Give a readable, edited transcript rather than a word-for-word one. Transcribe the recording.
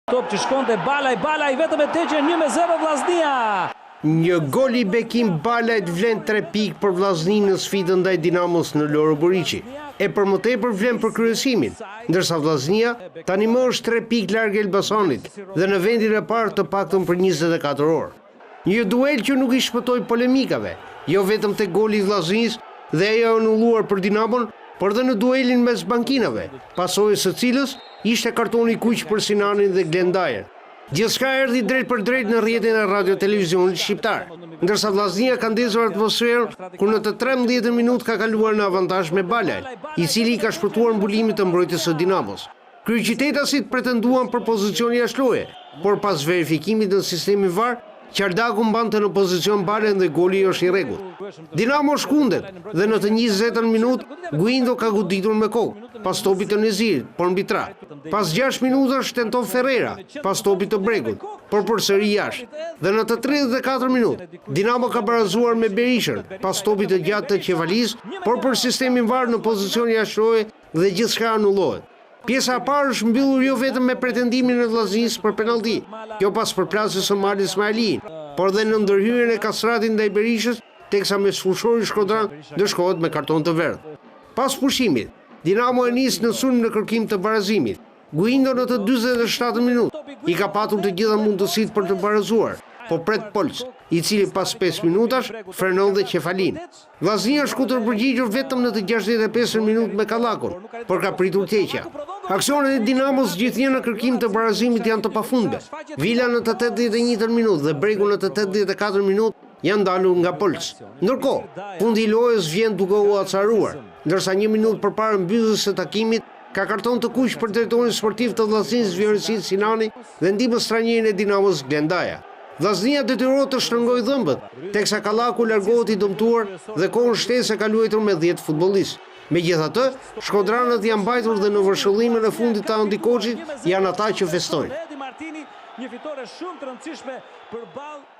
Top që shkonte Balaj vetëm e teqe 1-0 Vllaznia. Një gol i Bekim Balajt vlen 3 pikë për Vllaznin në sfidën ndaj Dinamos në Loro Buriqi. E për më tepër vlen për kryesimin, ndërsa Vllaznia tani më është 3 pikë larg Elbasanit dhe në vendin e parë të paktën për 24 orë. Një duel që nuk i shpëtoi polemikave, jo vetëm te goli i Vllaznis dhe ajo anulluar për Dinamon, por dhe në duelin mes bankinave, pasojës së cilës ishte kartoni kuq për Sinanin dhe Glendajer. Gjithçka erdhi drejt për drejt në rrjetin e radio-televizionit shqiptar, ndërsa Vllaznia ka ndezur atmosferën kur në të 13 minutë ka kaluar në avantazh me Balaj, i cili ka shpëtuar mbulimin të mbrojtjes së Dinamos. Kryeqytetasit pretenduan për pozicion jashtëloje, por pas verifikimit në sistemin VAR, Qardaku mbante në pozicion Balën dhe goli është i rregullt. Dinamo shkundet dhe në të 20-ën minutë Guindo ka goditur me kokë, pas topit të Nezirit, por mbi tra. Pas 6 minutash tenton Ferreira, pas topit të Bregut, por përsëri jashtë. Dhe në të 34 minutë, Dinamo ka barazuar me Berishën, pas topit të gjatë të Qevalis, por për sistemin VAR në pozicion jashtëloje dhe gjithçka anullohet. Pjesa e parë është mbyllur jo vetëm me pretendimin e Vllaznis për penallti, jo pas përplasjes së Mali Ismailin, por dhe në ndërhyrjen e Kastratit ndaj Berishës, teksa me sfushori Shkodran ndëshkohet me karton të verdh. Pas pushimit, Dinamo e nis në sulm në kërkim të barazimit. Guindo në të 47 minutë i ka patur të gjitha mundësitë për të barazuar, po pret Polc, i cili pas 5 minutash frenon dhe Qefalin. Vllaznia shkutur përgjigjur vetëm në të 65 minutë me Kallakun, por ka pritur keqja. Aksionet e Dinamos gjithnjë në kërkim të barazimit janë të pafundme. Vila në të 81 minutë dhe Bregu në të 84 minutë janë dalur nga Polc. Ndërkohë, fundi i lojës vjen duke u acaruar, ndërsa 1 minutë përpara mbylljes së takimit ka karton të kuq për drejtorin sportiv të Vllaznis Vjoresit Sinani dhe ndihmës trajnerin e Dinamos Glendaja. Vllaznia detyrohet të shtrëngojë dhëmbët, teksa Kallaku largohet i dëmtuar dhe kohën shtesë ka luajtur me 10 futbollistë. Megjithatë, shkodranët janë mbajtur dhe në vërshëllimin e fundit të Andi Koçit janë ata që festojnë. Një fitore shumë të rëndësishme për ballë